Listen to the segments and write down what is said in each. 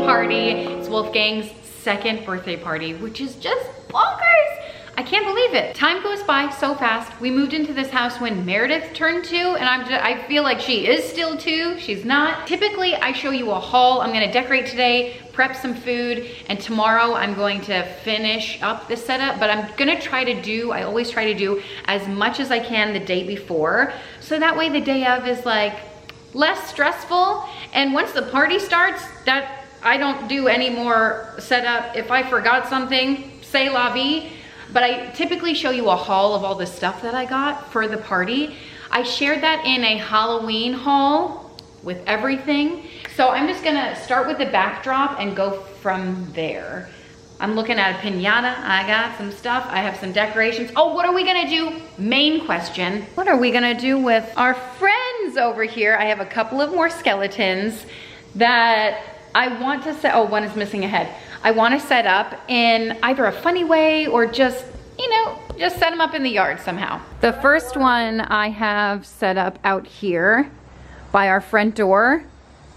party. It's Wolfgang's second birthday party, which is just bonkers. I can't believe it. Time goes by so fast. We moved into this house when Meredith turned 2, and I feel like she is still 2. She's not. Typically, I show you a haul. I'm gonna decorate today, prep some food, and tomorrow I'm going to finish up this setup, but I'm gonna try to do, I always try to do as much as I can the day before, so that way the day of is like less stressful, and once the party starts, that I don't do any more setup. If I forgot something, say la vie. But I typically show you a haul of all the stuff that I got for the party. I shared that in a Halloween haul with everything. So I'm just gonna start with the backdrop and go from there. I'm looking at a pinata. I got some stuff. I have some decorations. Oh, what are we gonna do? Main question. What are we gonna do with our friends over here? I have a couple of more skeletons that I want to set. Oh, one is missing a head. I want to set up in either a funny way or just, you know, just set them up in the yard somehow. The first one I have set up out here by our front door.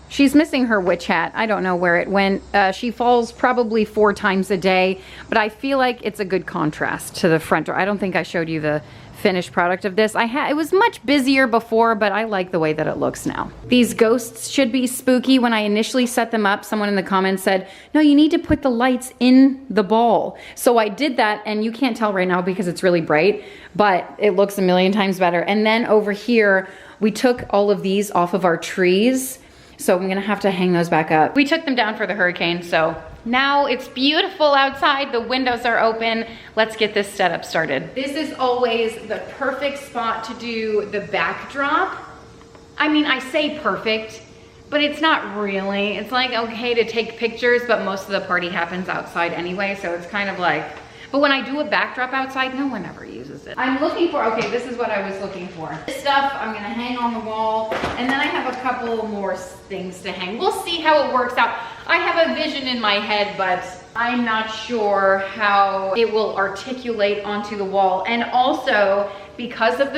She's missing her witch hat. I don't know where it went. She falls probably 4 times a day, but I feel like it's a good contrast to the front door. I don't think I showed you the finished product of this. It was much busier before, but I like the way that it looks now. These ghosts should be spooky. When I initially set them up, someone in the comments said, no, you need to put the lights in the ball. So I did that, and you can't tell right now because it's really bright, but it looks a million times better. And then over here, we took all of these off of our trees, so I'm gonna have to hang those back up. We took them down for the hurricane, so now it's beautiful outside. The windows are open. Let's get this setup started. This is always the perfect spot to do the backdrop. I mean, I say perfect, but it's not really. It's like okay to take pictures, but most of the party happens outside anyway, so it's kind of like, but when I do a backdrop outside, no one ever uses it. I'm looking for, okay, this is what I was looking for. This stuff I'm gonna hang on the wall, and then I have a couple more things to hang. We'll see how it works out. I have a vision in my head, but I'm not sure how it will articulate onto the wall. And also, because of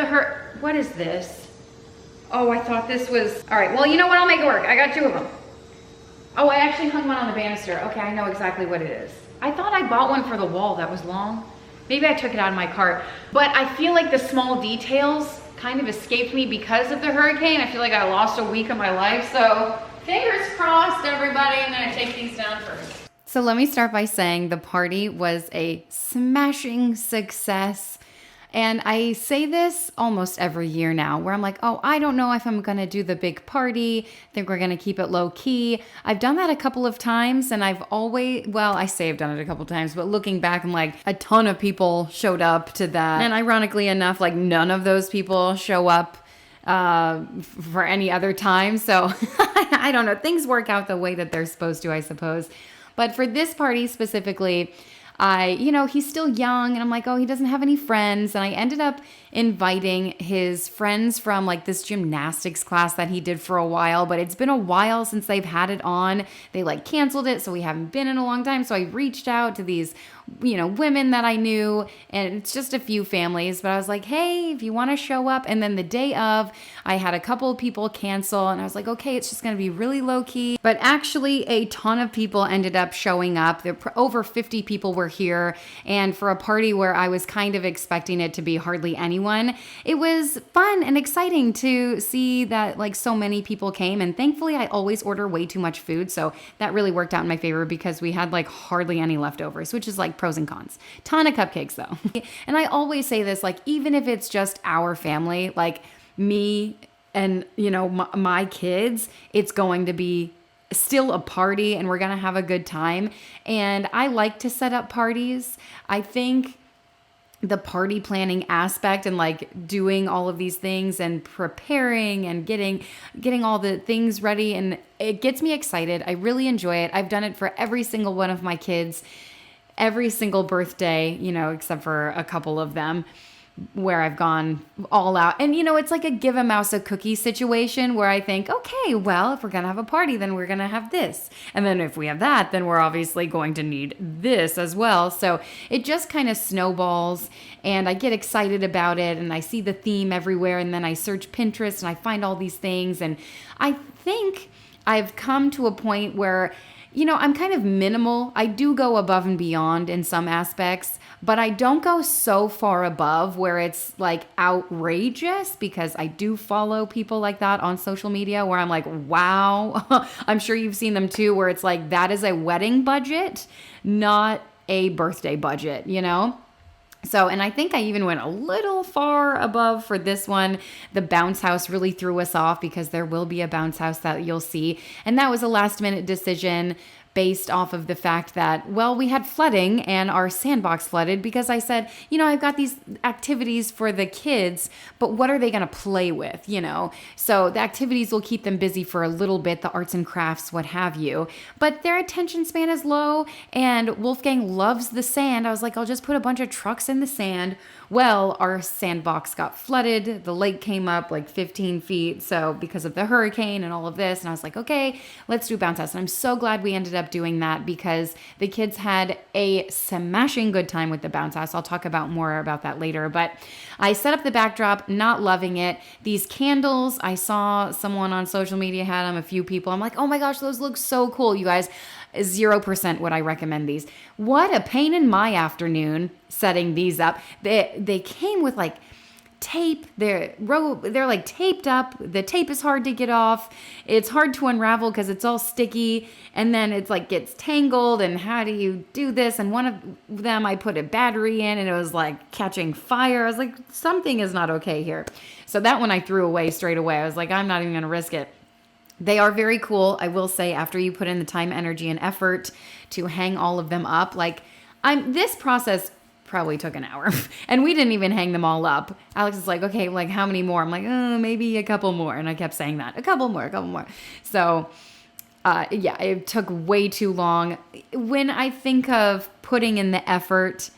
what is this? Oh, I thought this was, all right, well, you know what, I'll make it work. I got 2 of them. Oh, I actually hung one on the banister. Okay, I know exactly what it is. I thought I bought one for the wall that was long. Maybe I took it out of my cart. But I feel like the small details kind of escaped me because of the hurricane. I feel like I lost a week of my life. So fingers crossed, everybody. I'm gonna take these down first. So let me start by saying the party was a smashing success. And I say this almost every year now where I'm like, oh, I don't know if I'm gonna do the big party. I think we're gonna keep it low key. I've done that a couple of times and I've always, well, I say I've done it a couple of times, but looking back, I'm like, a ton of people showed up to that. And ironically enough, like none of those people show up for any other time. So I don't know, things work out the way that they're supposed to, I suppose. But for this party specifically, he's still young and I'm like, oh, he doesn't have any friends. And I ended up inviting his friends from like this gymnastics class that he did for a while, but it's been a while since they've had it on. They like canceled it, so we haven't been in a long time. So I reached out to these, women that I knew, and it's just a few families, but I was like, hey, if you want to show up. And then the day of, I had a couple of people cancel and I was like, okay, it's just going to be really low key. But actually a ton of people ended up showing up. Over 50 people were here. And for a party where I was kind of expecting it to be hardly anyone, it was fun and exciting to see that like so many people came. And thankfully I always order way too much food. So that really worked out in my favor because we had like hardly any leftovers, which is like pros and cons. Ton of cupcakes though. And I always say this, like, even if it's just our family, like me and, my kids, it's going to be still a party and we're going to have a good time. And I like to set up parties. I think the party planning aspect and like doing all of these things and preparing and getting all the things ready, and it gets me excited. I really enjoy it. I've done it for every single one of my kids, every single birthday, except for a couple of them where I've gone all out. And, it's like a give a mouse a cookie situation where I think, okay, well, if we're going to have a party, then we're going to have this. And then if we have that, then we're obviously going to need this as well. So it just kind of snowballs and I get excited about it and I see the theme everywhere. And then I search Pinterest and I find all these things. And I think I've come to a point where you know, I'm kind of minimal. I do go above and beyond in some aspects, but I don't go so far above where it's like outrageous, because I do follow people like that on social media where I'm like, wow, I'm sure you've seen them too, where it's like, that is a wedding budget, not a birthday budget, you know? So, and I think I even went a little far above for this one. The bounce house really threw us off, because there will be a bounce house that you'll see. And that was a last minute decision based off of the fact that, well, we had flooding and our sandbox flooded, because I said, you know, I've got these activities for the kids, but what are they going to play with, you know? So the activities will keep them busy for a little bit, the arts and crafts, what have you, but their attention span is low, and Wolfgang loves the sand. I was like, I'll just put a bunch of trucks in the sand. Well, our sandbox got flooded. The lake came up like 15 feet. So because of the hurricane and all of this, and I was like, okay, let's do a bounce house. And I'm so glad we ended up doing that, because the kids had a smashing good time with the bounce house. I'll talk about more about that later, but I set up the backdrop, not loving it. These candles, I saw someone on social media had them, a few people. I'm like, oh my gosh, those look so cool, you guys. 0% would I recommend these. What a pain in my afternoon setting these up. They came with like tape. They're like taped up. The tape is hard to get off. It's hard to unravel because it's all sticky, and then it's like gets tangled, and how do you do this? And one of them I put a battery in, and it was like catching fire. I was like, something is not okay here. So that one I threw away straight away. I was like, I'm not even gonna risk it. They are very cool. I will say, after you put in the time, energy, and effort to hang all of them up, like this process probably took an hour and we didn't even hang them all up. Alex is like, okay, like how many more? I'm like, maybe a couple more. And I kept saying that, a couple more. So yeah, it took way too long. When I think of putting in the effort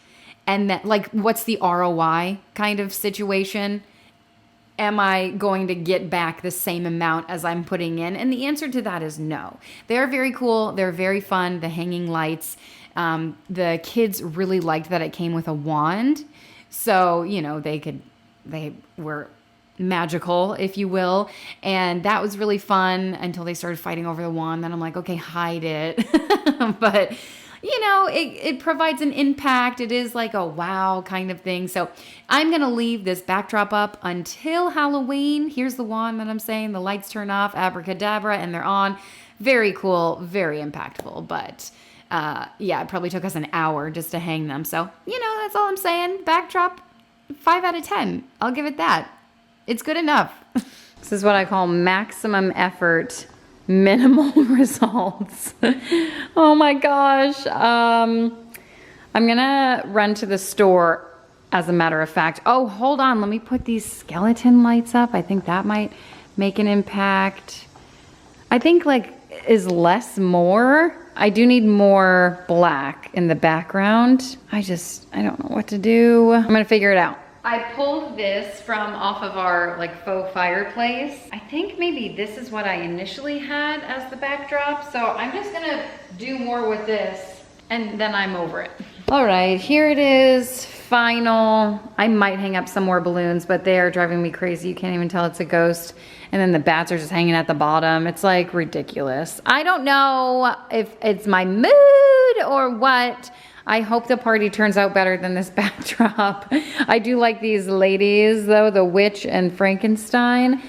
and that, like, what's the ROI kind of situation? Am I going to get back the same amount as I'm putting in? And the answer to that is no. They're very cool. They're very fun. The hanging lights. The kids really liked that it came with a wand. So, you know, they were magical, if you will. And that was really fun until they started fighting over the wand. Then I'm like, okay, hide it. But you know, it provides an impact. It is like a wow kind of thing. So I'm going to leave this backdrop up until Halloween. Here's the wand that I'm saying. The lights turn off, abracadabra, and they're on. Very cool, very impactful. But yeah, it probably took us an hour just to hang them. So, you know, that's all I'm saying. Backdrop, 5 out of 10. I'll give it that. It's good enough. This is what I call maximum effort, minimal results. Oh my gosh. I'm gonna run to the store, as a matter of fact. Oh, hold on. Let me put these skeleton lights up. I think that might make an impact. I think like is less more. I do need more black in the background. I don't know what to do. I'm gonna figure it out. I pulled this from off of our like faux fireplace. I think maybe this is what I initially had as the backdrop. So I'm just gonna do more with this and then I'm over it. All right, here it is, final. I might hang up some more balloons, but they are driving me crazy. You can't even tell it's a ghost. And then the bats are just hanging at the bottom. It's like ridiculous. I don't know if it's my mood or what. I hope the party turns out better than this backdrop. I do like these ladies though, the witch and Frankenstein.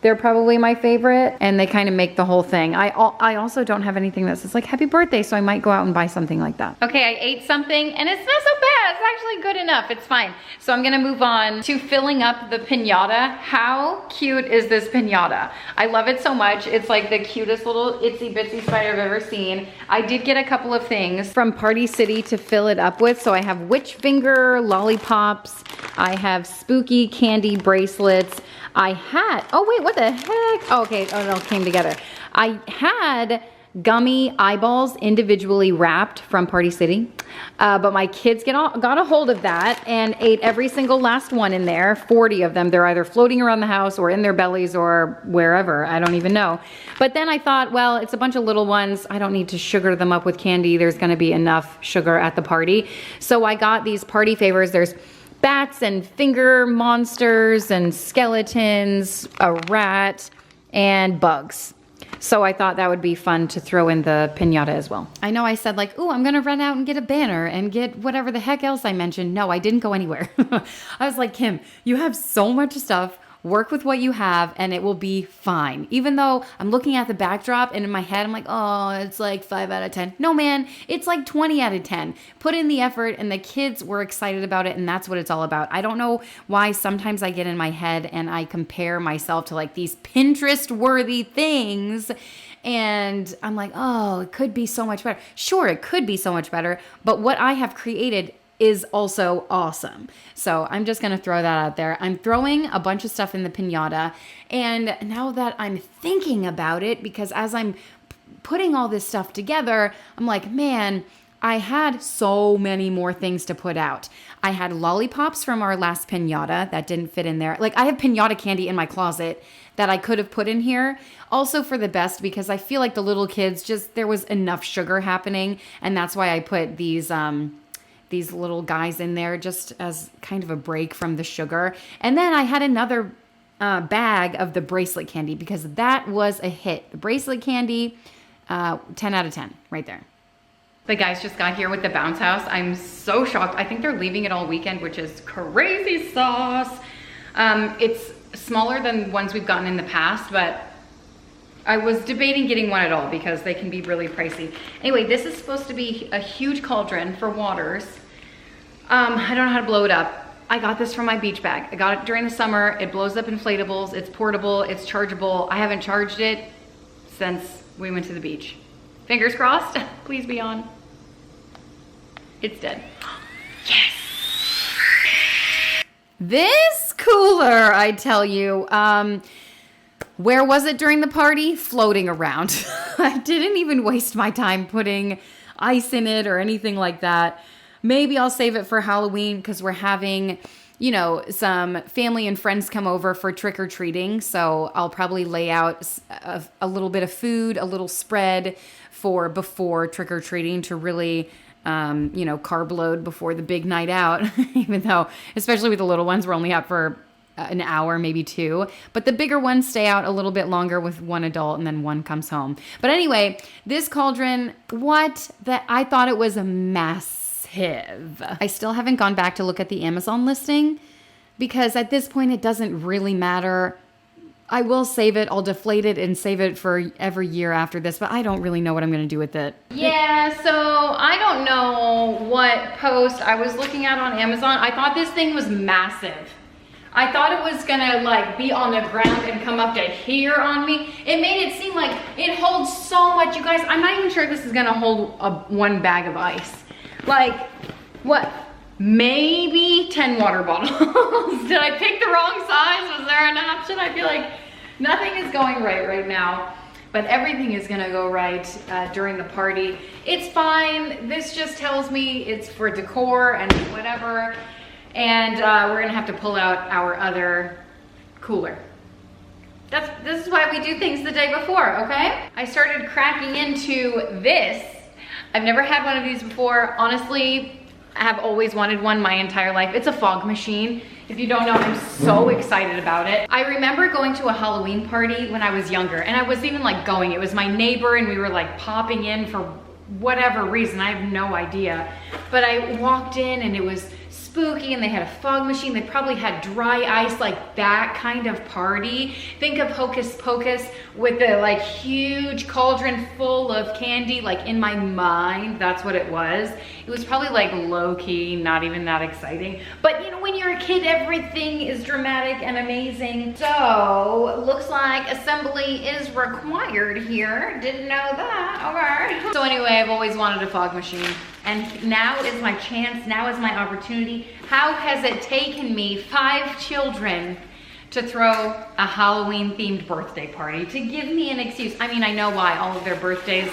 They're probably my favorite, and they kind of make the whole thing. I also don't have anything that says like happy birthday, so I might go out and buy something like that. Okay, I ate something and it's not so bad. It's actually good enough. It's fine. So I'm gonna move on to filling up the pinata. How cute is this pinata? I love it so much. It's like the cutest little itsy bitsy spider I've ever seen. I did get a couple of things from Party City to fill it up with. So I have witch finger lollipops. I have spooky candy bracelets. I had, oh wait, what the heck? Oh, okay, oh no, it came together. I had gummy eyeballs individually wrapped from Party City, but my kids got a hold of that and ate every single last one in there, 40 of them. They're either floating around the house or in their bellies or wherever, I don't even know. But then I thought, well, it's a bunch of little ones. I don't need to sugar them up with candy. There's gonna be enough sugar at the party. So I got these party favors. There's bats and finger monsters and skeletons, a rat, and bugs. So I thought that would be fun to throw in the piñata as well. I know I said like, oh, I'm gonna run out and get a banner and get whatever the heck else I mentioned. No, I didn't go anywhere. I was like, Kim, you have so much stuff. Work with what you have and it will be fine. Even though I'm looking at the backdrop and in my head, I'm like, oh, it's like 5 out of 10. No, man, it's like 20 out of 10. Put in the effort and the kids were excited about it and that's what it's all about. I don't know why sometimes I get in my head and I compare myself to like these Pinterest-worthy things and I'm like, oh, it could be so much better. Sure, it could be so much better, but what I have created is also awesome. So I'm just going to throw that out there. I'm throwing a bunch of stuff in the piñata. And now that I'm thinking about it, because as I'm putting all this stuff together, I'm like, man, I had so many more things to put out. I had lollipops from our last piñata that didn't fit in there. Like I have piñata candy in my closet that I could have put in here. Also for the best, because I feel like the little kids there was enough sugar happening. And that's why I put these little guys in there just as kind of a break from the sugar. And then I had another bag of the bracelet candy because that was a hit. The bracelet candy, 10 out of 10 right there. The guys just got here with the bounce house. I'm so shocked. I think they're leaving it all weekend, which is crazy sauce. It's smaller than ones we've gotten in the past, but I was debating getting one at all because they can be really pricey. Anyway, this is supposed to be a huge cauldron for waters. I don't know how to blow it up. I got this from my beach bag. I got it during the summer. It blows up inflatables. It's portable. It's chargeable. I haven't charged it since we went to the beach. Fingers crossed. Please be on. It's dead. Yes. This cooler, I tell you. Where was it during the party? Floating around. I didn't even waste my time putting ice in it or anything like that. Maybe I'll save it for Halloween because we're having, you know, some family and friends come over for trick-or-treating. So I'll probably lay out a little bit of food, a little spread for before trick-or-treating to really, you know, carb load before the big night out. Even though, especially with the little ones, we're only out for an hour, maybe 2. But the bigger ones stay out a little bit longer with one adult and then one comes home. But anyway, this cauldron, I thought it was a massive. I still haven't gone back to look at the Amazon listing because at this point it doesn't really matter. I will save it. I'll deflate it and save it for every year after this, but I don't really know what I'm going to do with it. Yeah, so I don't know what post I was looking at on Amazon. I thought this thing was massive. I thought it was gonna like be on the ground and come up to here on me. It made it seem like it holds so much. You guys, I'm not even sure this is gonna hold one bag of ice. Like, what? Maybe 10 water bottles. Did I pick the wrong size? Was there an option? I feel like nothing is going right now, but everything is gonna go right during the party. It's fine. This just tells me it's for decor and whatever. And we're gonna have to pull out our other cooler. This is why we do things the day before, okay? I started cracking into this. I've never had one of these before. Honestly, I have always wanted one my entire life. It's a fog machine. If you don't know, I'm so excited about it. I remember going to a Halloween party when I was younger, and I wasn't even like going. It was my neighbor, and we were like popping in for whatever reason. I have no idea. But I walked in, and it was spooky, and they had a fog machine. They probably had dry ice, like that kind of party. Think of Hocus Pocus with the like huge cauldron full of candy. Like in my mind, that's what it was. It was probably like low-key, not even that exciting. But you know, when you're a kid, everything is dramatic and amazing. So looks like assembly is required here. Didn't know that. Okay. So anyway, I've always wanted a fog machine. And now is my chance, now is my opportunity. How has it taken me 5 children to throw a Halloween themed birthday party, to give me an excuse? I mean, I know why. All of their birthdays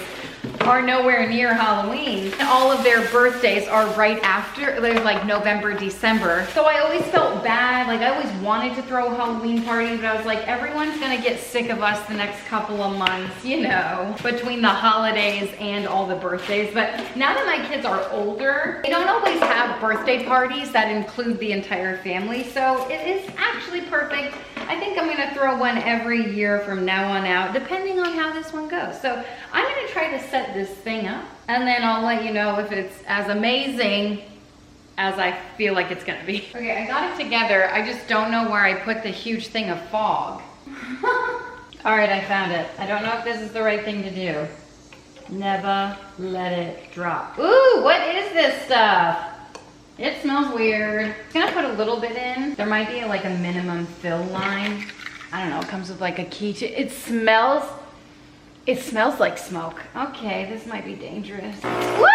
are nowhere near Halloween. And all of their birthdays are right after, they're like November, December. So I always felt bad. Like I always wanted to throw a Halloween party, but I was like, everyone's gonna get sick of us the next couple of months, you know, between the holidays and all the birthdays. But now that my kids are older, they don't always have birthday parties that include the entire family. So it is actually perfect. I think I'm gonna throw one every year from now on out, depending on how this one goes. So I'm gonna try to set this thing up, and then I'll let you know if it's as amazing as I feel like it's gonna be. Okay, I got it together. I just don't know where I put the huge thing of fog. All right, I found it. I don't know if this is the right thing to do. Never let it drop. Ooh, what is this stuff? It smells weird. I'm gonna put a little bit in. There might be like a minimum fill line. I don't know, it comes with like a key to, it smells like smoke. Okay, this might be dangerous. Woo!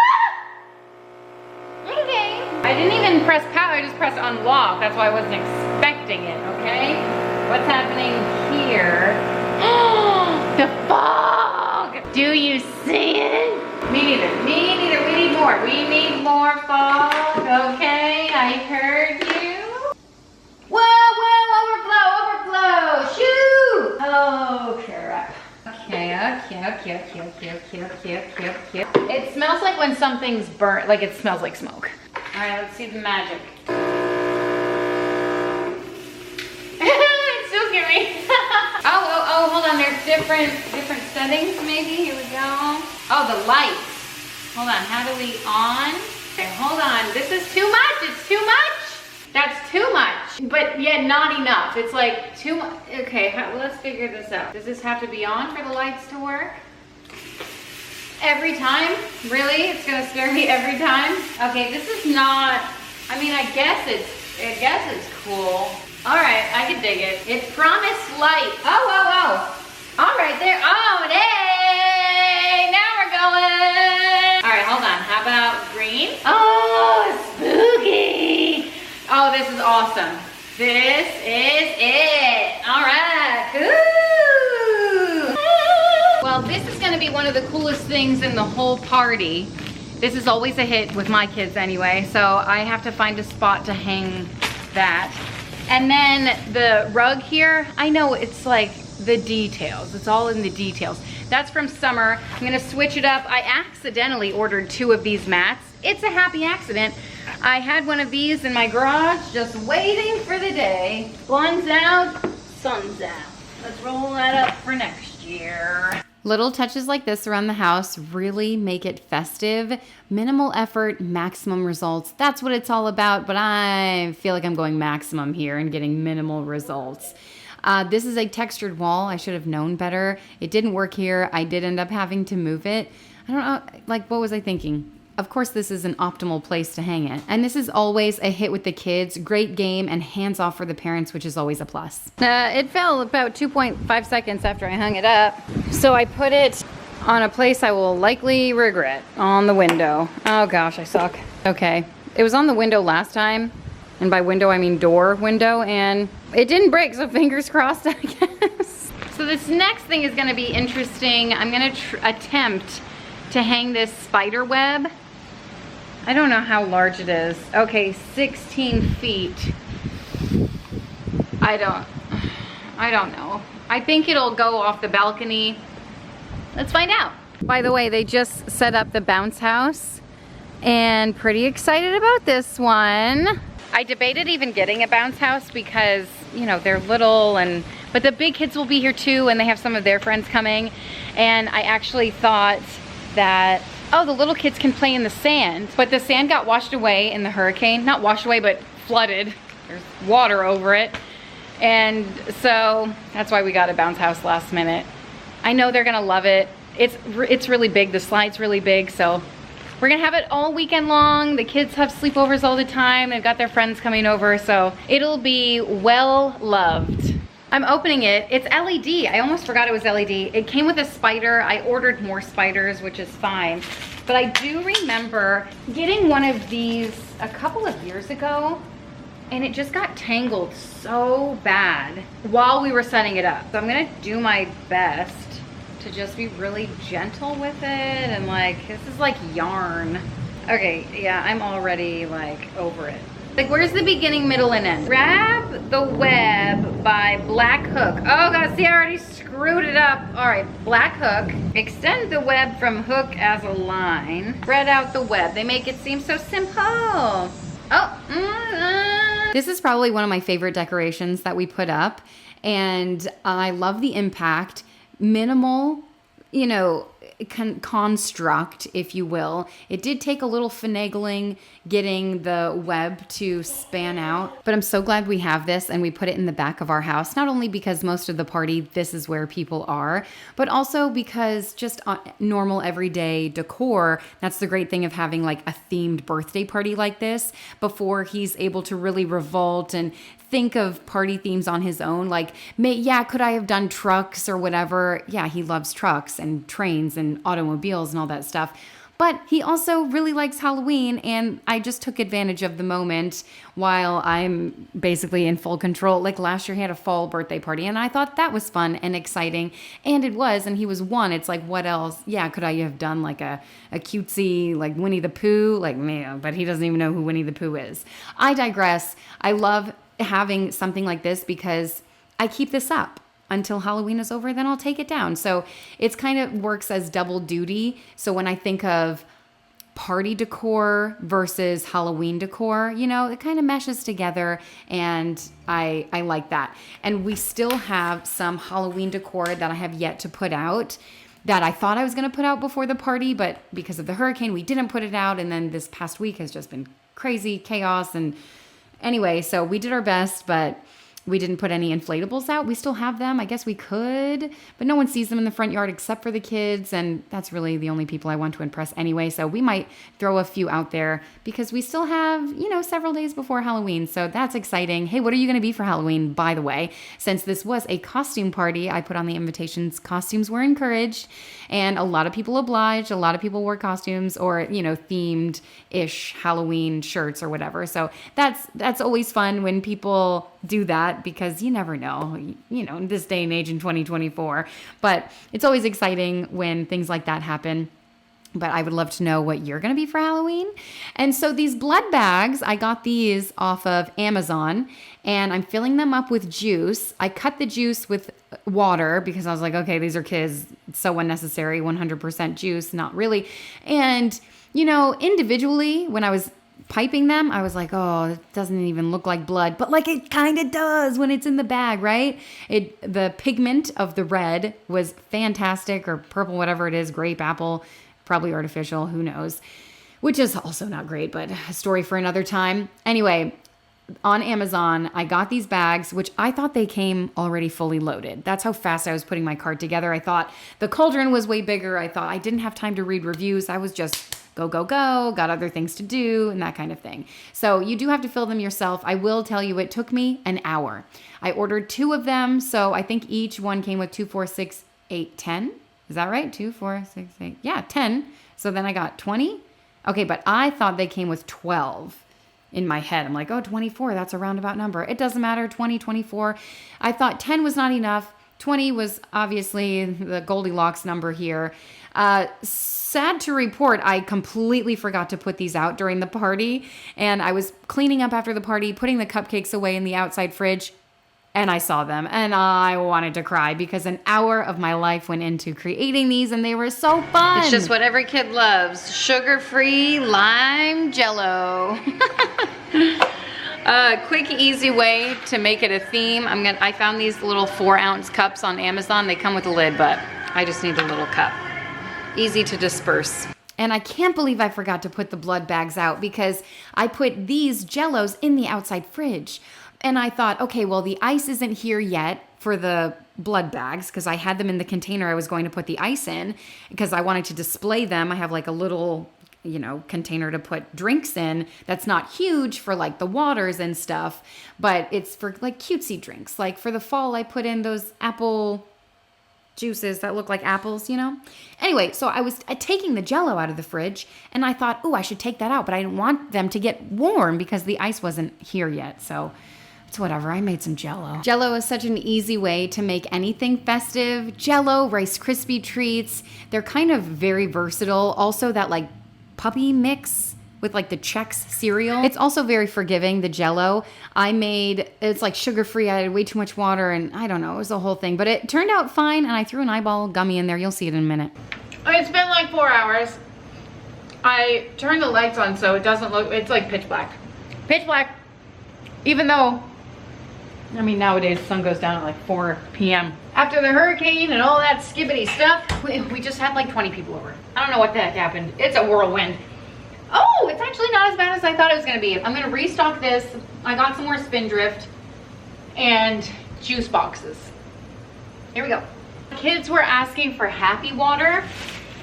Okay. I didn't even press power, I just pressed unlock. That's why I wasn't expecting it, okay? What's happening here? The fog! Do you see it? Me neither, me neither. We need more. We need more fog, okay? I heard you. Whoa, whoa, overflow, overflow, shoot! Oh, crap. Okay. It smells like when something's burnt, like it smells like smoke. All right, let's see the magic. It's still scary. Oh, hold on, there's different settings maybe. Here we go. Oh, the lights. Hold on, how do we on? Okay, hold on, this is too much, it's too much. That's too much, but yet not enough. It's like too much. Okay, let's figure this out. Does this have to be on for the lights to work? Every time? Really? It's gonna scare me every time? Okay, this is not, I mean, I guess it's cool. All right, I can dig it. It promised light. Oh. All right, there, oh, hey, now we're going. All right, hold on, how about green? Oh, spooky. Oh, this is awesome. This is it. All right, ooh. Well, this is gonna be one of the coolest things in the whole party. This is always a hit with my kids anyway, so I have to find a spot to hang that. And then the rug here, I know it's like the details. It's all in the details. That's from summer. I'm gonna switch it up. I accidentally ordered 2 of these mats. It's a happy accident. I had one of these in my garage, just waiting for the day. One's out, sun's out. Let's roll that up for next year. Little touches like this around the house really make it festive. Minimal effort, maximum results. That's what it's all about, but I feel like I'm going maximum here and getting minimal results. This is a textured wall. I should have known better. It didn't work here. I did end up having to move it. I don't know, like, what was I thinking? Of course, this is an optimal place to hang it. And this is always a hit with the kids. Great game and hands off for the parents, which is always a plus. It fell about 2.5 seconds after I hung it up. So I put it on a place I will likely regret, on the window. Oh gosh, I suck. Okay, it was on the window last time. And by window, I mean door window, and it didn't break, so fingers crossed, I guess. So this next thing is gonna be interesting. I'm gonna attempt to hang this spider web. I don't know how large it is. Okay, 16 feet. I don't know. I think it'll go off the balcony. Let's find out. By the way, they just set up the bounce house and pretty excited about this one. I debated even getting a bounce house because, you know, they're little but the big kids will be here too, and they have some of their friends coming. And I actually thought that, oh, the little kids can play in the sand, but the sand got washed away in the hurricane. Not washed away, but flooded. There's water over it. And so that's why we got a bounce house last minute. I know they're gonna love it. It's really big, the slide's really big, so we're gonna have it all weekend long. The kids have sleepovers all the time. They've got their friends coming over, so it'll be well loved. I'm opening it. It's LED. I almost forgot it was LED. It came with a spider. I ordered more spiders, which is fine. But I do remember getting one of these a couple of years ago, and it just got tangled so bad while we were setting it up. So I'm gonna do my best to just be really gentle with it, and like, this is like yarn. Okay, yeah, I'm already like over it. Like, where's the beginning, middle, and end? Grab the web by Black Hook. Oh God, see, I already screwed it up. All right, Black Hook. Extend the web from hook as a line. Spread out the web. They make it seem so simple. Oh, This is probably one of my favorite decorations that we put up. and I love the impact. Minimal, you know, construct, if you will. It did take a little finagling getting the web to span out, but I'm so glad we have this and we put it in the back of our house, not only because most of the party, this is where people are, but also because just normal everyday decor. That's the great thing of having like a themed birthday party like this before he's able to really revolt and think of party themes on his own. Like, could I have done trucks or whatever? Yeah, he loves trucks and trains and automobiles and all that stuff. But he also really likes Halloween, and I just took advantage of the moment while I'm basically in full control. Like last year, he had a fall birthday party, and I thought that was fun and exciting, and it was, and he was 1. It's like, what else? Yeah, could I have done like a cutesy, like Winnie the Pooh? Like, man, but he doesn't even know who Winnie the Pooh is. I digress. I love having something like this because I keep this up until Halloween is over, then I'll take it down. So it's kind of works as double duty. So when I think of party decor versus Halloween decor, you know, it kind of meshes together, and I like that. And we still have some Halloween decor that I have yet to put out that I thought I was going to put out before the party, but because of the hurricane, we didn't put it out. And then this past week has just been crazy chaos. And anyway, so we did our best, but we didn't put any inflatables out. We still have them. I guess we could, but no one sees them in the front yard except for the kids. And that's really the only people I want to impress anyway. So we might throw a few out there because we still have, you know, several days before Halloween. So that's exciting. Hey, what are you going to be for Halloween, by the way? Since this was a costume party, I put on the invitations. Costumes were encouraged, and a lot of people obliged. A lot of people wore costumes or, you know, themed-ish Halloween shirts or whatever. So that's always fun when people do that, because you never know, you know, in this day and age in 2024. But it's always exciting when things like that happen. But I would love to know what you're going to be for Halloween. And so these blood bags, I got these off of Amazon, and I'm filling them up with juice. I cut the juice with water because I was like, okay, these are kids. It's so unnecessary. 100% juice, not really. And, you know, individually, when I was piping them, I was like, oh, it doesn't even look like blood, but like it kind of does when it's in the bag, right? The pigment of the red was fantastic, or purple, whatever it is, grape, apple, probably artificial, who knows, which is also not great, but a story for another time. Anyway, on Amazon, I got these bags, which I thought they came already fully loaded. That's how fast I was putting my cart together. I thought the Cauldron was way bigger. I thought I didn't have time to read reviews. I was just go, got other things to do and that kind of thing. So you do have to fill them yourself. I will tell you, it took me an hour. I ordered 2 of them. So I think each one came with 2, 4, 6, 8, 10. Is that right? 2, 4, 6, 8. Yeah, 10. So then I got 20. Okay, but I thought they came with 12 in my head. I'm like, oh, 24, that's a roundabout number. It doesn't matter, 20, 24. I thought 10 was not enough. 20 was obviously the Goldilocks number here. Sad to report, I completely forgot to put these out during the party. And I was cleaning up after the party, putting the cupcakes away in the outside fridge, and I saw them and I wanted to cry because an hour of my life went into creating these and they were so fun. It's just what every kid loves. Sugar-free lime jello. Quick, easy way to make it a theme. I found these little 4-ounce cups on Amazon. They come with a lid, but I just need the little cup. Easy to disperse. And I can't believe I forgot to put the blood bags out because I put these jellos in the outside fridge. And I thought, okay, well, the ice isn't here yet for the blood bags because I had them in the container I was going to put the ice in because I wanted to display them. I have like a little, you know, container to put drinks in that's not huge for like the waters and stuff, but it's for like cutesy drinks. Like for the fall, I put in those apple juices that look like apples, you know? Anyway, so I was taking the jello out of the fridge and I thought, oh, I should take that out, but I didn't want them to get warm because the ice wasn't here yet. So it's whatever. I made some jello. Jello is such an easy way to make anything festive. Jello, Rice Krispie treats. They're kind of very versatile. Also that like puppy mix with like the Chex cereal. It's also very forgiving, the jello. It's like sugar-free. I had way too much water and I don't know, it was the whole thing. But it turned out fine and I threw an eyeball gummy in there. You'll see it in a minute. It's been like 4 hours. I turned the lights on so it doesn't look, it's like pitch black. Pitch black. Even though I mean, nowadays the sun goes down at like 4 p.m. After the hurricane and all that skibbity stuff, we just had like 20 people over. I don't know what the heck happened. It's a whirlwind. Oh, it's actually not as bad as I thought it was gonna be. I'm gonna restock this. I got some more Spindrift and juice boxes. Here we go. Kids were asking for Happy Water,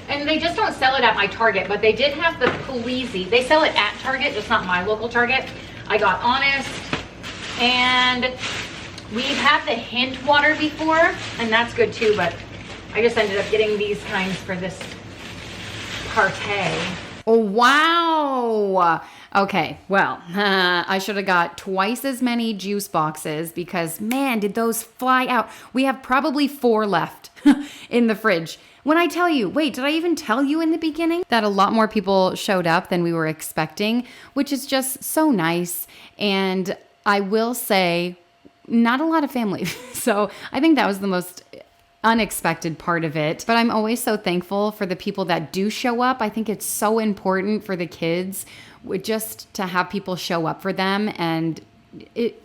and they just don't sell it at my Target, but they did have the Polizzi. They sell it at Target, just not my local Target. I got Honest, and we've had the Hint water before, and that's good too, but I just ended up getting these kinds for this party. Oh, wow. Okay, well, I should have got twice as many juice boxes because, man, did those fly out. We have probably 4 left in the fridge. When I tell you, wait, did I even tell you in the beginning that a lot more people showed up than we were expecting, which is just so nice. And I will say, not a lot of family. So I think that was the most unexpected part of it. But I'm always so thankful for the people that do show up. I think it's so important for the kids just to have people show up for them. And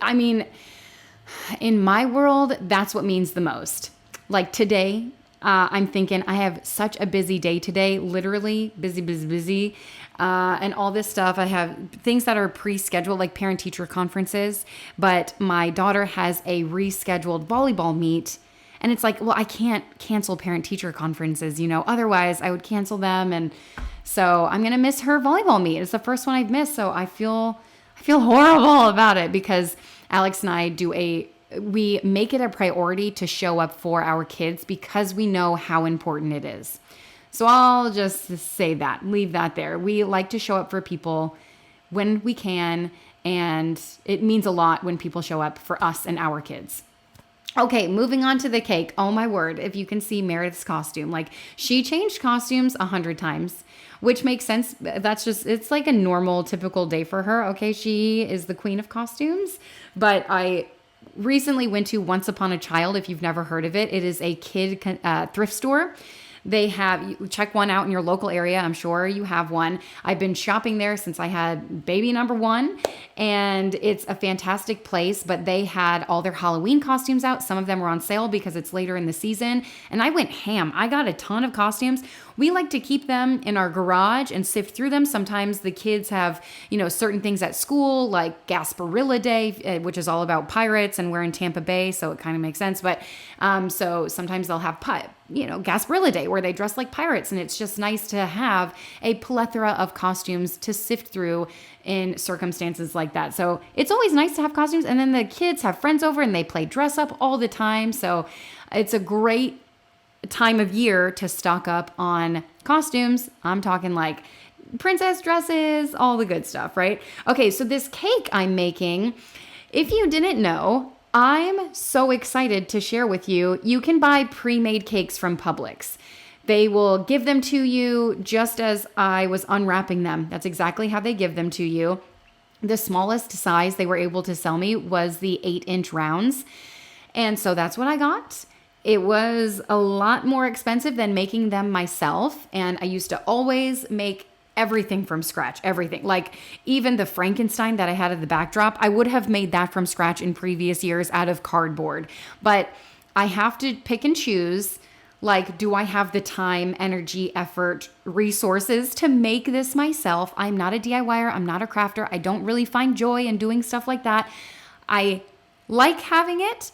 I mean, in my world, that's what means the most. Like today, I'm thinking I have such a busy day today, literally busy. And all this stuff. I have things that are pre-scheduled, like parent-teacher conferences, but my daughter has a rescheduled volleyball meet. And it's like, well, I can't cancel parent-teacher conferences, otherwise I would cancel them. And so I'm going to miss her volleyball meet. It's the first one I've missed. So I feel horrible about it because Alex and I we make it a priority to show up for our kids because we know how important it is. So I'll just say that, leave that there. We like to show up for people when we can, and it means a lot when people show up for us and our kids. Okay, moving on to the cake. Oh my word, if you can see Meredith's costume. Like, she changed costumes 100 times, which makes sense. It's like a normal, typical day for her. Okay, she is the queen of costumes. But I recently went to Once Upon a Child, if you've never heard of it. It is a kid thrift store. You check one out in your local area. I'm sure you have one. I've been shopping there since I had baby number 1, and it's a fantastic place, but they had all their Halloween costumes out. Some of them were on sale because it's later in the season, and I went ham. I got a ton of costumes. We like to keep them in our garage and sift through them. Sometimes the kids have, certain things at school, like Gasparilla Day, which is all about pirates, and we're in Tampa Bay, so it kind of makes sense. But so sometimes they'll have Gasparilla Day where they dress like pirates, and it's just nice to have a plethora of costumes to sift through in circumstances like that. So it's always nice to have costumes, and then the kids have friends over and they play dress up all the time. So it's a great time of year to stock up on costumes. I'm talking like princess dresses, all the good stuff, right? Okay, so this cake I'm making, if you didn't know, I'm so excited to share with you. You can buy pre-made cakes from Publix. They will give them to you just as I was unwrapping them. That's exactly how they give them to you. The smallest size they were able to sell me was the 8-inch rounds. And so that's what I got. It was a lot more expensive than making them myself. And I used to always make everything from scratch, everything. Like even the Frankenstein that I had at the backdrop, I would have made that from scratch in previous years out of cardboard. But I have to pick and choose, like, do I have the time, energy, effort, resources to make this myself? I'm not a DIYer. I'm not a crafter. I don't really find joy in doing stuff like that. I like having it,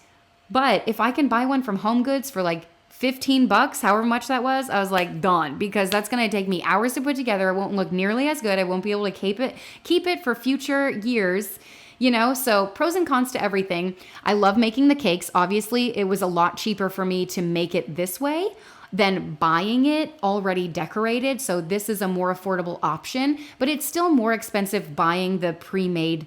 but if I can buy one from Home Goods for like $15, however much that was, I was like, done, because that's going to take me hours to put together. It won't look nearly as good. I won't be able to keep it for future years, so pros and cons to everything. I love making the cakes. Obviously, it was a lot cheaper for me to make it this way than buying it already decorated. So this is a more affordable option, but it's still more expensive buying the pre-made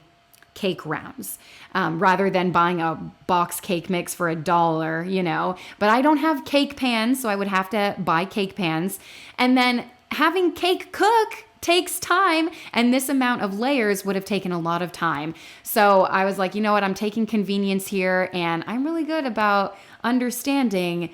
cake rounds rather than buying a box cake mix for $1, But I don't have cake pans, so I would have to buy cake pans. And then having cake cook takes time, and this amount of layers would have taken a lot of time. So I was like, you know what, I'm taking convenience here, and I'm really good about understanding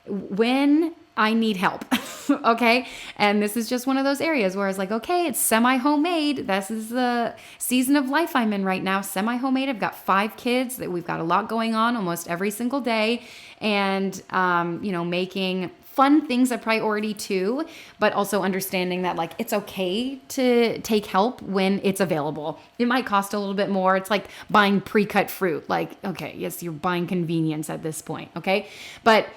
when I need help. Okay. And this is just one of those areas where I was like, okay, it's semi-homemade. This is the season of life I'm in right now. Semi-homemade. I've got 5 kids that we've got a lot going on almost every single day. And, making fun things a priority too, but also understanding that like it's okay to take help when it's available. It might cost a little bit more. It's like buying pre-cut fruit. Like, okay, yes, you're buying convenience at this point. Okay. But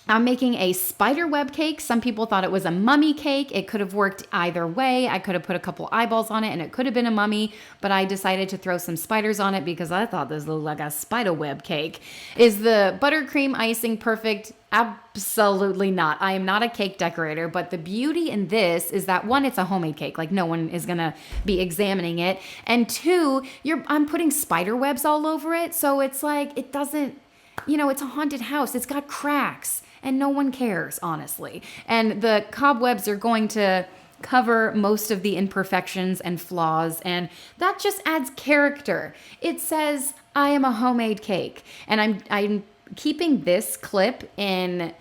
I'm making a spider web cake. Some people thought it was a mummy cake. It could have worked either way. I could have put a couple eyeballs on it and it could have been a mummy, but I decided to throw some spiders on it because I thought this looked like a spider web cake. Is the buttercream icing perfect? Absolutely not. I am not a cake decorator, but the beauty in this is that 1, it's a homemade cake. Like no one is going to be examining it. And 2, I'm putting spider webs all over it. So it's like, it doesn't, it's a haunted house. It's got cracks. And no one cares, honestly. And the cobwebs are going to cover most of the imperfections and flaws, and that just adds character. It says, I am a homemade cake. And I'm keeping this clip in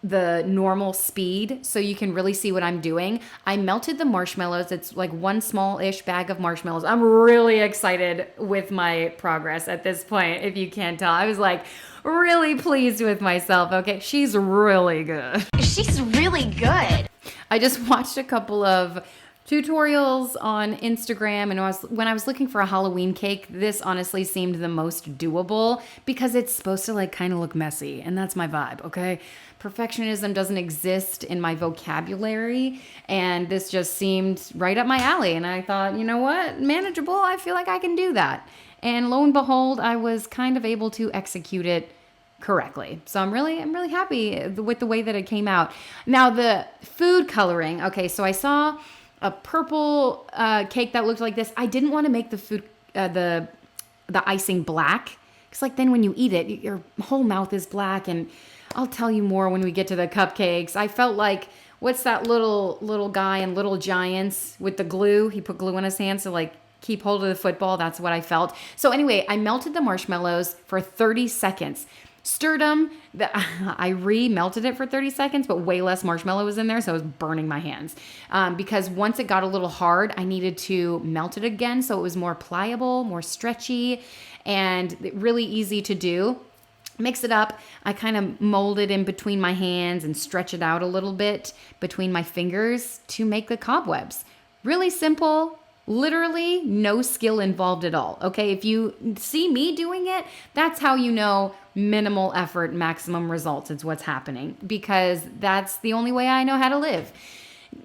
the normal speed so you can really see what I'm doing. I melted the marshmallows. It's like 1 small-ish bag of marshmallows. I'm really excited with my progress at this point, if you can't tell. I was like really pleased with myself. Okay, she's really good. She's really good. I just watched a couple of tutorials on Instagram, and when I was looking for a Halloween cake, this honestly seemed the most doable because it's supposed to like kind of look messy, and that's my vibe, okay? Perfectionism doesn't exist in my vocabulary, and this just seemed right up my alley, and I thought, you know what? Manageable. I feel like I can do that. And lo and behold, I was kind of able to execute it correctly. So I'm really happy with the way that it came out. Now the food coloring. Okay, so I saw a purple cake that looked like this. I didn't want to make the food the icing black, because like then when you eat it, your whole mouth is black. And I'll tell you more when we get to the cupcakes. I felt like, what's that little guy in Little Giants with the glue? He put glue in his hands to like keep hold of the football. That's what I felt. So anyway, I melted the marshmallows for 30 seconds. Stirred them. I re-melted it for 30 seconds, but way less marshmallow was in there, so I was burning my hands. Because once it got a little hard, I needed to melt it again so it was more pliable, more stretchy, and really easy to do. Mix it up. I kind of mold it in between my hands and stretch it out a little bit between my fingers to make the cobwebs. Really simple. Literally no skill involved at all. Okay, if you see me doing it, that's how you know minimal effort, maximum results. It's what's happening, because that's the only way I know how to live.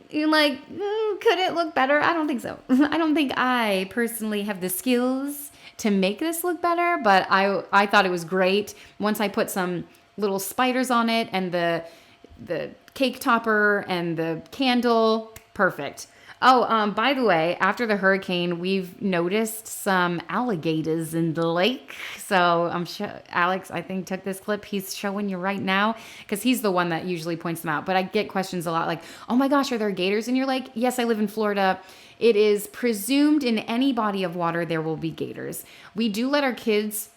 You're like, could it look better? I don't think so. I don't think I personally have the skills to make this look better, but I thought it was great. Once I put some little spiders on it and the cake topper and the candle, perfect. Oh, by the way, after the hurricane, we've noticed some alligators in the lake. So I'm sure Alex, I think, took this clip. He's showing you right now because he's the one that usually points them out. But I get questions a lot like, oh my gosh, are there gators in your lake? Yes, I live in Florida. It is presumed in any body of water there will be gators. We do let our kids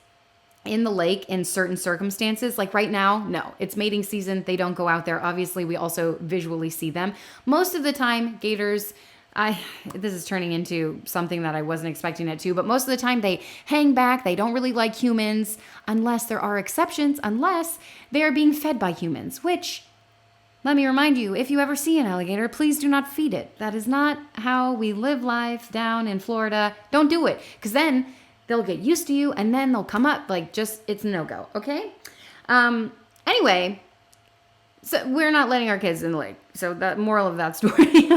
in the lake in certain circumstances. Like right now, no, it's mating season. They don't go out there. Obviously, we also visually see them. Most of the time, gators... this is turning into something that I wasn't expecting it to, but most of the time they hang back. They don't really like humans, unless there are exceptions, unless they are being fed by humans, which, let me remind you, if you ever see an alligator, please do not feed it. That is not how we live life down in Florida. Don't do it, because then they'll get used to you and then they'll come up it's a no-go, okay? Anyway, so we're not letting our kids in the lake. So the moral of that story.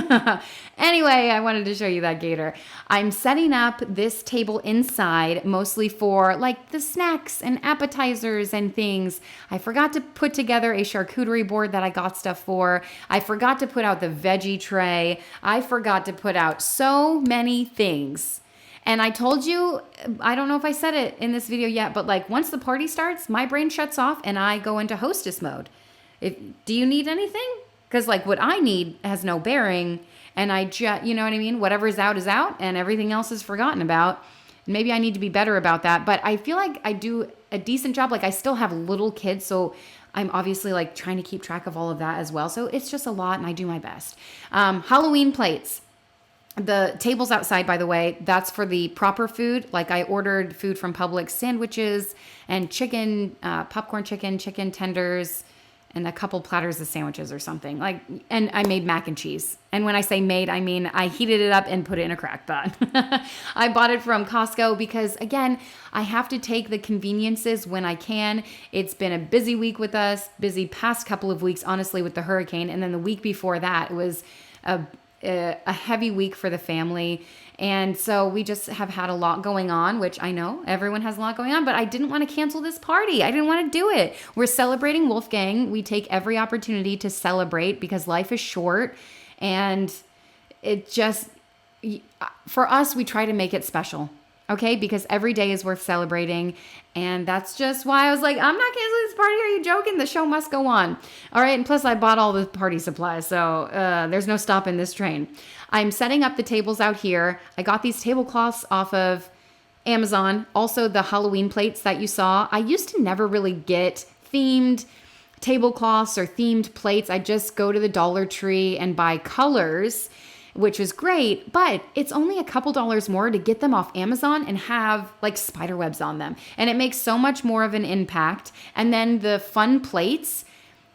Anyway, I wanted to show you that gator. I'm setting up this table inside mostly for like the snacks and appetizers and things. I forgot to put together a charcuterie board that I got stuff for. I forgot to put out the veggie tray. I forgot to put out so many things. And I told you, I don't know if I said it in this video yet, but like once the party starts, my brain shuts off and I go into hostess mode. Do you need anything? Because like what I need has no bearing, and you know what I mean? Whatever's out is out and everything else is forgotten about. Maybe I need to be better about that, but I feel like I do a decent job. Like I still have little kids, so I'm obviously like trying to keep track of all of that as well. So it's just a lot and I do my best. Halloween plates. The tables outside, by the way, that's for the proper food. Like I ordered food from Publix, sandwiches and chicken, popcorn chicken, chicken tenders, and a couple platters of sandwiches or something. Like, and I made mac and cheese. And when I say made, I mean I heated it up and put it in a crock pot. I bought it from Costco because, again, I have to take the conveniences when I can. It's been a busy week with us, busy past couple of weeks, honestly, with the hurricane. And then the week before that, it was a heavy week for the family. And so we just have had a lot going on, which I know everyone has a lot going on, but I didn't want to cancel this party. I didn't want to do it. We're celebrating Wolfgang. We take every opportunity to celebrate because life is short, and it just, for us, we try to make it special. Okay, because every day is worth celebrating. And that's just why I was like, I'm not canceling this party. Are you joking? The show must go on. All right. And plus I bought all the party supplies. So there's no stopping this train. I'm setting up the tables out here. I got these tablecloths off of Amazon. Also the Halloween plates that you saw. I used to never really get themed tablecloths or themed plates. I just go to the Dollar Tree and buy colors, which is great, but it's only a couple dollars more to get them off Amazon and have like spider webs on them. And it makes so much more of an impact. And then the fun plates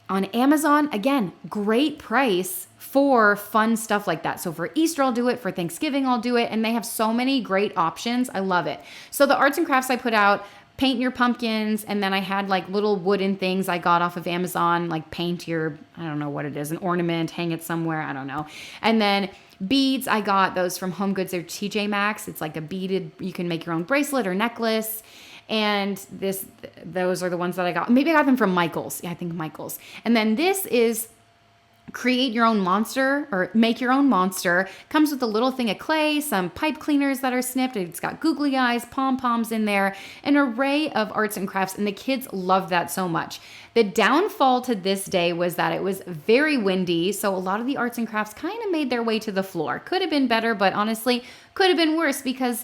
on Amazon, again, great price for fun stuff like that. So for Easter, I'll do it. For Thanksgiving, I'll do it. And they have so many great options. I love it. So the arts and crafts I put out, paint your pumpkins, and then I had like little wooden things I got off of Amazon, like paint your, I don't know what it is, an ornament, hang it somewhere, I don't know. And then beads, I got those from Home Goods or TJ Maxx. It's like a beaded, you can make your own bracelet or necklace. And those are the ones that I got. Maybe I got them from Michael's. Yeah, I think Michael's. And then this is create your own monster or make your own monster. Comes with a little thing of clay, some pipe cleaners that are snipped. It's got googly eyes, pom-poms in there, an array of arts and crafts, and the kids love that so much. The downfall to this day was that it was very windy, so a lot of the arts and crafts kind of made their way to the floor. Could have been better, but honestly, could have been worse because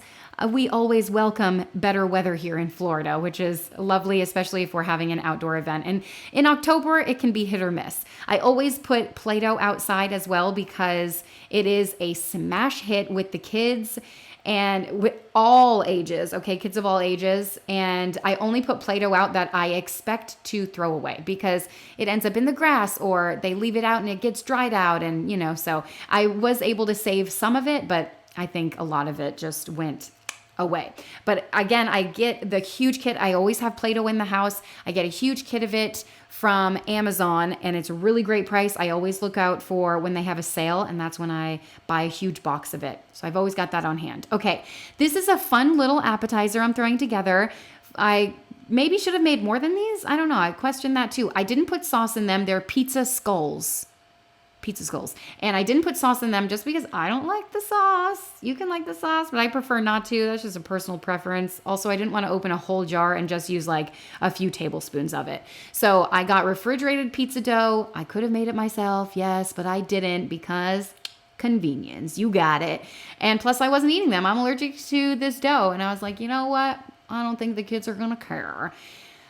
we always welcome better weather here in Florida, which is lovely, especially if we're having an outdoor event. And in October, it can be hit or miss. I always put Play-Doh outside as well because it is a smash hit with the kids and with all ages, okay, kids of all ages. And I only put Play-Doh out that I expect to throw away because it ends up in the grass or they leave it out and it gets dried out. And, you know, so I was able to save some of it, but I think a lot of it just went away. But again, I get the huge kit. I always have Play-Doh in the house. I get a huge kit of it from Amazon and it's a really great price. I always look out for when they have a sale and that's when I buy a huge box of it. So I've always got that on hand. Okay, this is a fun little appetizer I'm throwing together. I maybe should have made more than these. I don't know. I question that too. I didn't put sauce in them. They're pizza skulls. And I didn't put sauce in them just because I don't like the sauce. You can like the sauce, but I prefer not to. That's just a personal preference. Also, I didn't want to open a whole jar and just use like a few tablespoons of it. So I got refrigerated pizza dough. I could have made it myself, yes, but I didn't because convenience. You got it. And plus I wasn't eating them. I'm allergic to this dough. And I was like, you know what? I don't think the kids are going to care.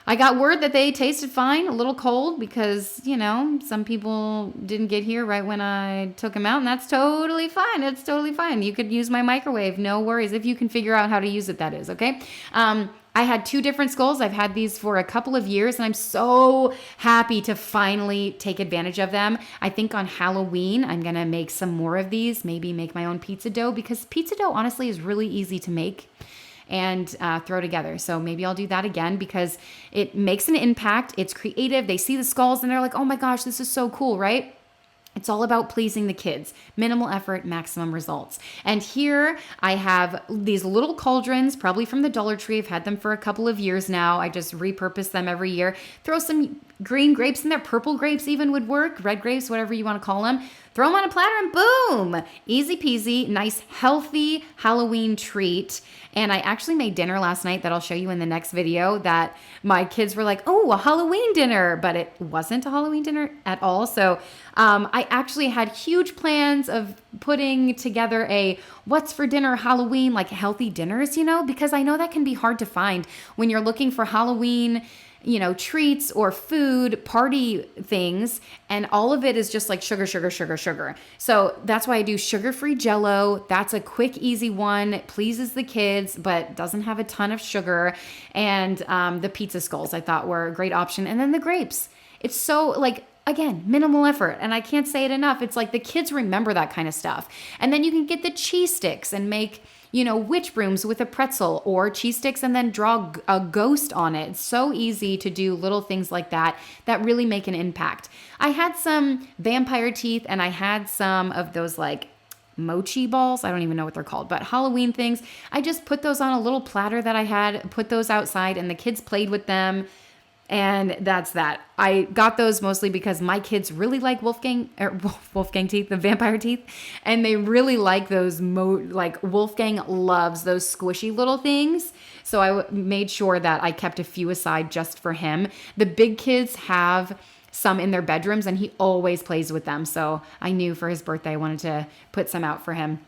I got word that they tasted fine, a little cold because, you know, some people didn't get here right when I took them out, and that's totally fine. It's totally fine. You could use my microwave, no worries, if you can figure out how to use it, that is, okay? I had 2 different skulls. I've had these for a couple of years, and I'm so happy to finally take advantage of them. I think on Halloween, I'm going to make some more of these, maybe make my own pizza dough, because pizza dough, honestly, is really easy to make and throw together. So maybe I'll do that again because it makes an impact. It's creative. They see the skulls and they're like, oh my gosh, this is so cool, right? It's all about pleasing the kids. Minimal effort, maximum results. And here I have these little cauldrons, probably from the Dollar Tree. I've had them for a couple of years now. I just repurpose them every year. Throw some green grapes in there. Purple grapes even would work. Red grapes, whatever you want to call them. Throw them on a platter and boom! Easy peasy, nice, healthy Halloween treat. And I actually made dinner last night that I'll show you in the next video that my kids were like, oh, a Halloween dinner, but it wasn't a Halloween dinner at all. So I actually had huge plans of putting together a what's for dinner Halloween, like healthy dinners, you know, because I know that can be hard to find when you're looking for Halloween treats or food, party things, and all of it is just like sugar, sugar, sugar, sugar. So that's why I do sugar-free Jell-O. That's a quick, easy one. It pleases the kids, but doesn't have a ton of sugar. And the pizza skulls I thought were a great option. And then the grapes. It's so again, minimal effort. And I can't say it enough. It's like the kids remember that kind of stuff. And then you can get the cheese sticks and make witch brooms with a pretzel, or cheese sticks and then draw a ghost on it. It's so easy to do little things like that really make an impact. I had some vampire teeth, and I had some of those mochi balls. I don't even know what they're called, but Halloween things. I just put those on a little platter that I had, put those outside, and the kids played with them. And that's that. I got those mostly because my kids really like Wolfgang teeth, the vampire teeth. And they really like those, Wolfgang loves those squishy little things. So I made sure that I kept a few aside just for him. The big kids have some in their bedrooms, and he always plays with them. So I knew for his birthday, I wanted to put some out for him.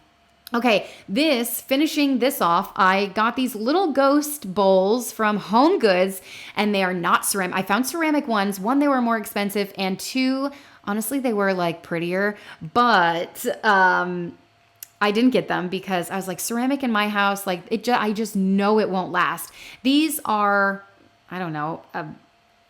Okay, finishing this off, I got these little ghost bowls from Home Goods, and they are not ceramic. I found ceramic ones. One, they were more expensive, and two, honestly, they were prettier, but I didn't get them because I was like, ceramic in my house, I just know it won't last. These are, I don't know,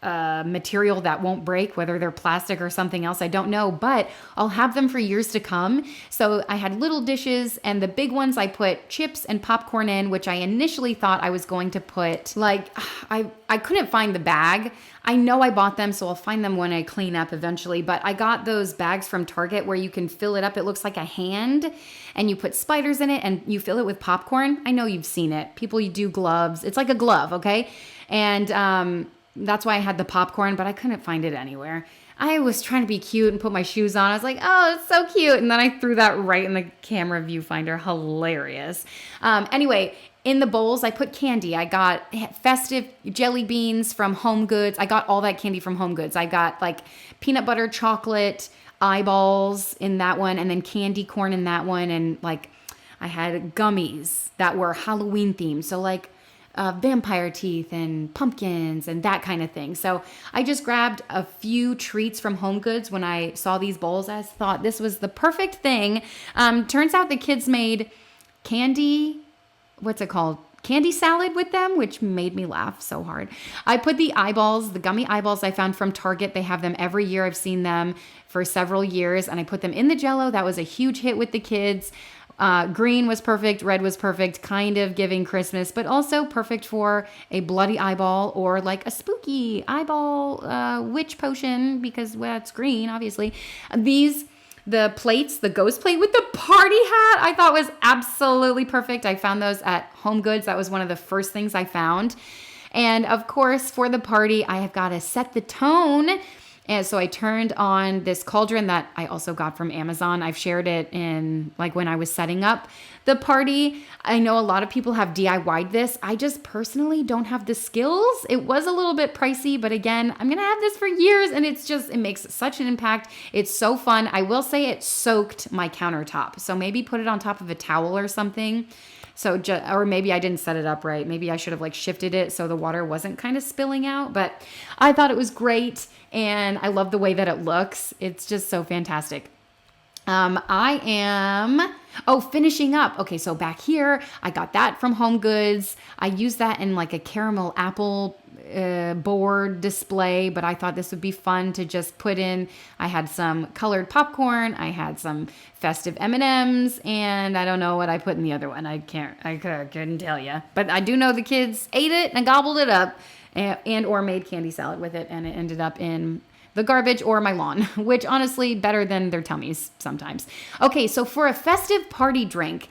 material that won't break, whether they're plastic or something else, I don't know, but I'll have them for years to come. So I had little dishes, and the big ones I put chips and popcorn in, which I initially thought I was going to put, I couldn't find the bag. I know I bought them, so I'll find them when I clean up eventually, but I got those bags from Target where you can fill it up. It looks like a hand, and you put spiders in it, and you fill it with popcorn. I know you've seen it. People, you do gloves. It's like a glove, okay? And that's why I had the popcorn, but I couldn't find it anywhere. I was trying to be cute and put my shoes on. I was like, oh, it's so cute. And then I threw that right in the camera viewfinder. Hilarious. Anyway, in the bowls, I put candy. I got Festive jelly beans from Home Goods. I got all that candy from Home Goods. I got peanut butter chocolate eyeballs in that one, and then candy corn in that one. And I had gummies that were Halloween themed. So vampire teeth and pumpkins and that kind of thing. So I just grabbed a few treats from Home Goods when I saw these bowls. I thought this was the perfect thing. Turns out the kids made candy, what's it called? Candy salad with them, which made me laugh so hard. I put the gummy eyeballs I found from Target. They have them every year. I've seen them for several years, and I put them in the Jell-O. That was a huge hit with the kids. Green was perfect, red was perfect, kind of giving Christmas, but also perfect for a bloody eyeball or a spooky eyeball witch potion, because it's green, obviously. The plates, the ghost plate with the party hat, I thought was absolutely perfect. I found those at Home Goods. That was one of the first things I found. And of course, for the party, I have got to set the tone. And so I turned on this cauldron that I also got from Amazon. I've shared it in when I was setting up the party. I know a lot of people have DIY'd this. I just personally don't have the skills. It was a little bit pricey, but again, I'm going to have this for years, and it makes such an impact. It's so fun. I will say it soaked my countertop. So maybe put it on top of a towel or something. Or maybe I didn't set it up right. Maybe I should have shifted it so the water wasn't kind of spilling out, but I thought it was great, and I love the way that it looks. It's just so fantastic. Finishing up. Okay, so back here, I got that from Home Goods. I used that in a caramel apple board display, but I thought this would be fun to just put in. I had some colored popcorn. I had some Festive M&Ms, and I don't know what I put in the other one. I couldn't tell you, but I do know the kids ate it and gobbled it up, and or made candy salad with it, and it ended up in the garbage or my lawn, which honestly better than their tummies sometimes. Okay, so for a festive party drink,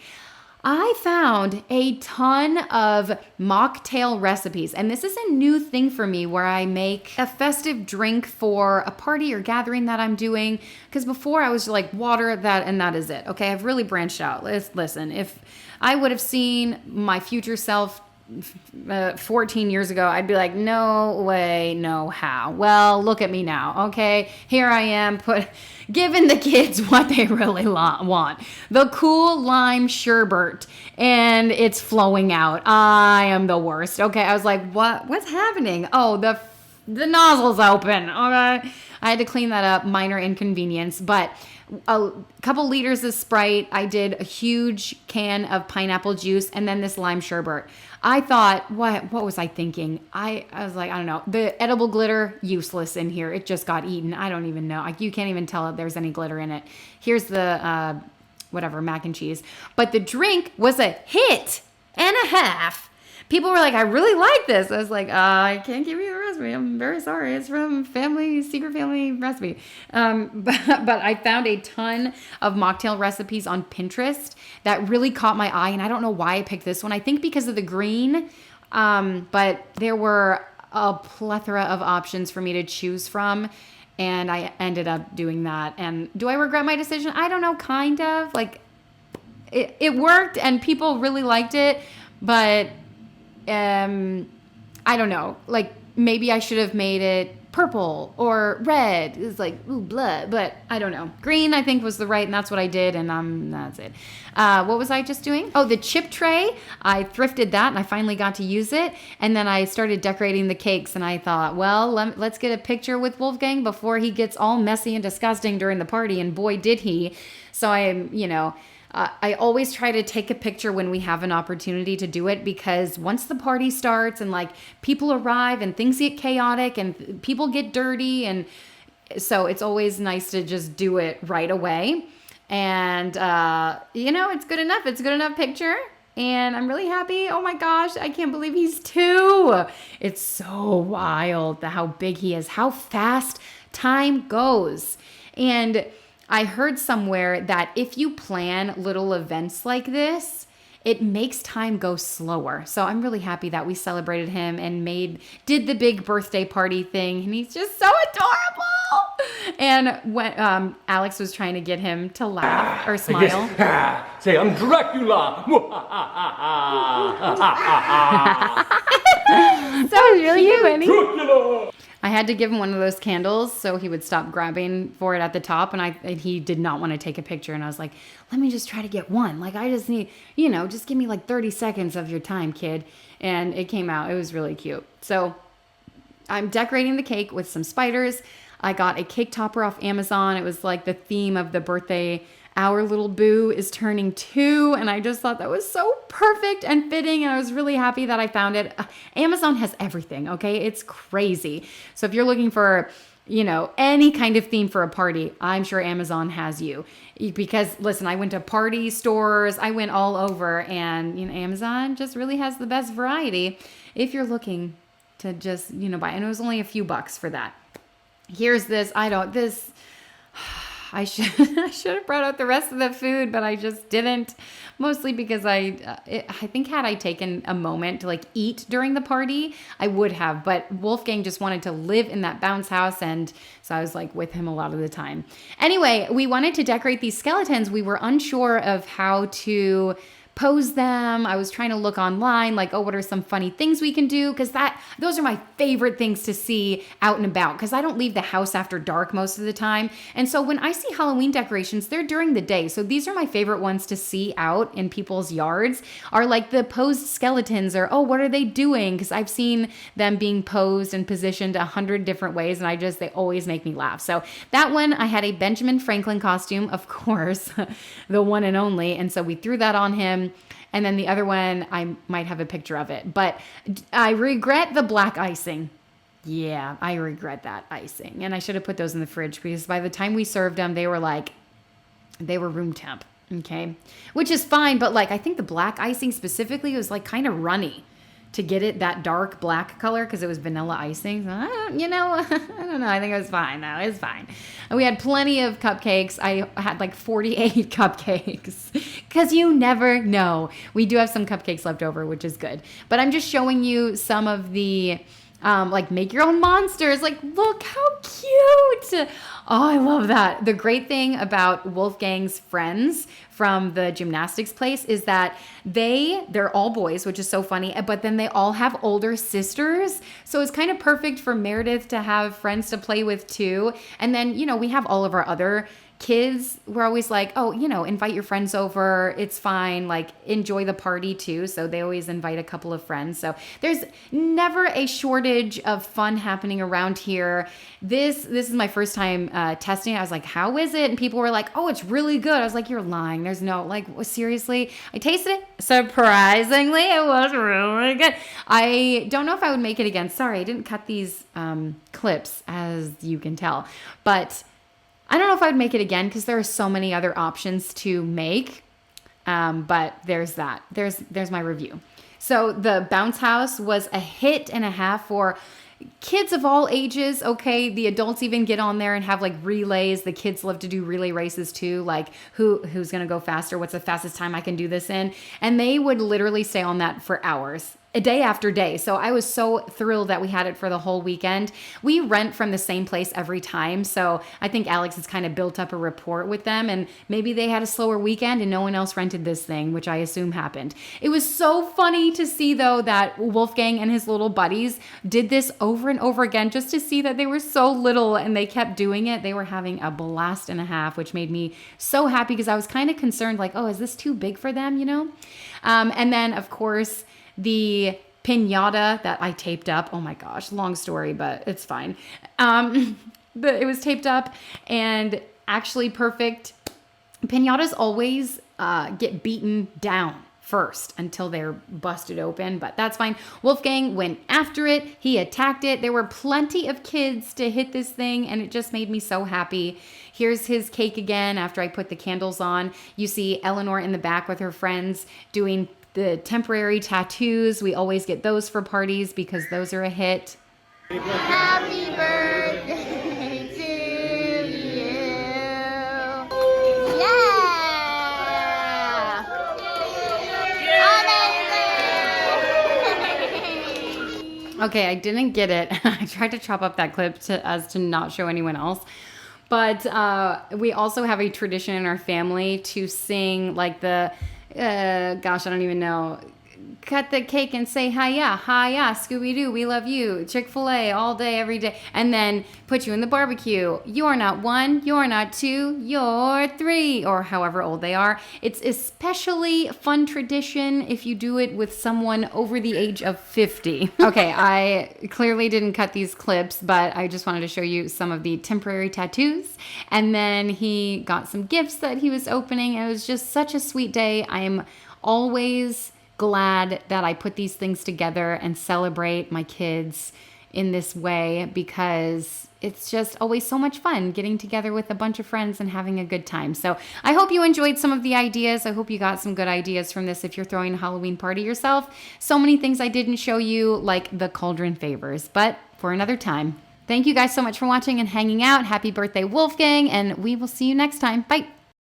I found a ton of mocktail recipes, and this is a new thing for me where I make a festive drink for a party or gathering that I'm doing, because before I was water, that, and that is it. Okay, I've really branched out. Listen, if I would have seen my future self 14 years ago, I'd be like, no way, no how. Well, look at me now. Okay, here I am giving the kids what they really want. The cool lime sherbet, and it's flowing out. I am the worst. Okay, I was like, what's happening? Oh, the the nozzle's open. Okay. I had to clean that up, minor inconvenience, but a couple liters of Sprite. I did a huge can of pineapple juice and then this lime sherbet. I thought, what was I thinking? I was like, I don't know. The edible glitter, useless in here. It just got eaten. I don't even know. You can't even tell if there's any glitter in it. Here's the, whatever, mac and cheese. But the drink was a hit and a half. People were like, I really like this. I was like, I can't give you the recipe. I'm very sorry. It's from secret family recipe. But I found a ton of mocktail recipes on Pinterest that really caught my eye. And I don't know why I picked this one. I think because of the green. But there were a plethora of options for me to choose from. And I ended up doing that. And do I regret my decision? I don't know, kind of. Like, it worked and people really liked it. But I don't know, like maybe I should have made it purple or red. It's like, ooh, blood, but I don't know. Green, I think was the right, and that's what I did, and that's it. What was I just doing? Oh, the chip tray. I thrifted that, and I finally got to use it, and then I started decorating the cakes, and I thought, well, let's get a picture with Wolfgang before he gets all messy and disgusting during the party, and boy, did he. So I always try to take a picture when we have an opportunity to do it, because once the party starts and like people arrive and things get chaotic and people get dirty, and so it's always nice to just do it right away. And it's good enough. It's a good enough picture. And I'm really happy. Oh my gosh, I can't believe he's 2. It's so wild how big he is, how fast time goes. And I heard somewhere that if you plan little events like this, it makes time go slower. So I'm really happy that we celebrated him and did the big birthday party thing. And he's just so adorable. And when Alex was trying to get him to laugh or smile. Say, I'm Dracula. So really funny. Dracula. I had to give him one of those candles so he would stop grabbing for it at the top, and he did not want to take a picture, and I was like, let me just try to get one. Like, I just need, just give me like 30 seconds of your time, kid. And it came out. It was really cute. So I'm decorating the cake with some spiders. I got a cake topper off Amazon. It was like the theme of the birthday. Our little boo is turning 2, and I just thought that was so perfect and fitting, and I was really happy that I found it. Amazon has everything, okay? It's crazy. So if you're looking for, any kind of theme for a party, I'm sure Amazon has you. Because, listen, I went to party stores, I went all over, and Amazon just really has the best variety if you're looking to just, buy. And it was only a few bucks for that. Here's this, I should have brought out the rest of the food, but I just didn't. Mostly because I think had I taken a moment to like eat during the party, I would have. But Wolfgang just wanted to live in that bounce house, and so I was like with him a lot of the time. Anyway, we wanted to decorate these skeletons. We were unsure of how to pose them. I was trying to look online, like, what are some funny things we can do? Because those are my favorite things to see out and about, because I don't leave the house after dark most of the time. And so when I see Halloween decorations, they're during the day. So these are my favorite ones to see out in people's yards, are like the posed skeletons, or, what are they doing? Because I've seen them being posed and positioned 100 different ways, and they always make me laugh. So that one, I had a Benjamin Franklin costume, of course, the one and only. And so we threw that on him. And then the other one, I might have a picture of it. But I regret the black icing. Yeah, I regret that icing. And I should have put those in the fridge, because by the time we served them, they were room temp. Okay. Which is fine. But I think the black icing specifically was kind of runny to get it that dark black color, because it was vanilla icing. So I don't know. I think it was fine though. It's fine. And we had plenty of cupcakes. I had 48 cupcakes, because you never know. We do have some cupcakes left over, which is good. But I'm just showing you some of the make your own monsters. Look how cute. Oh, I love that. The great thing about Wolfgang's friends from the gymnastics place is that they're all boys, which is so funny, but then they all have older sisters. So it's kind of perfect for Meredith to have friends to play with too. And then, we have all of our other kids were always like, oh, invite your friends over. It's fine. Like, enjoy the party too. So they always invite a couple of friends. So there's never a shortage of fun happening around here. This is my first time testing it. I was like, how is it? And people were like, oh, it's really good. I was like, you're lying. There's no, like, seriously. I tasted it. Surprisingly, it was really good. I don't know if I would make it again. Sorry, I didn't cut these clips, as you can tell. But I don't know if I would make it again because there are so many other options to make. But there's that. There's my review. So the bounce house was a hit and a half for kids of all ages. Okay, the adults even get on there and have like relays. The kids love to do relay races too, like who's gonna go faster, what's the fastest time I can do this in, and they would literally stay on that for hours, a day after day. So I was so thrilled that we had it for the whole weekend. We rent from the same place every time, so I think Alex has kind of built up a rapport with them, and maybe they had a slower weekend and no one else rented this thing, which I assume happened. It was so funny to see though that Wolfgang and his little buddies did this over and over again just to see that they were so little and they kept doing it. They were having a blast and a half, which made me so happy because I was kind of concerned, like, oh, is this too big for them, And then of course the pinata that I taped up. Oh my gosh, long story, but it's fine. It was taped up and actually perfect. Pinatas always get beaten down first until they're busted open, but that's fine. Wolfgang went after it. He attacked it. There were plenty of kids to hit this thing, and it just made me so happy. Here's his cake again after I put the candles on. You see Eleanor in the back with her friends doing the temporary tattoos. We always get those for parties because those are a hit. Happy birthday to you. Yeah. Okay, I didn't get it. I tried to chop up that clip as to not show anyone else. But we also have a tradition in our family to sing like the, gosh, I don't even know. Cut the cake and say hi-ya, Scooby-Doo, we love you, Chick-fil-A all day, every day, and then put you in the barbecue. You're not one, you're not two, you're three, or however old they are. It's especially fun tradition if you do it with someone over the age of 50. Okay, I clearly didn't cut these clips, but I just wanted to show you some of the temporary tattoos, and then he got some gifts that he was opening. It was just such a sweet day. I am always glad that I put these things together and celebrate my kids in this way because it's just always so much fun getting together with a bunch of friends and having a good time. So I hope you enjoyed some of the ideas. I hope you got some good ideas from this if you're throwing a Halloween party yourself. So many things I didn't show you, like the cauldron favors, but for another time. Thank you guys so much for watching and hanging out. Happy birthday, Wolfgang, and we will see you next time. Bye.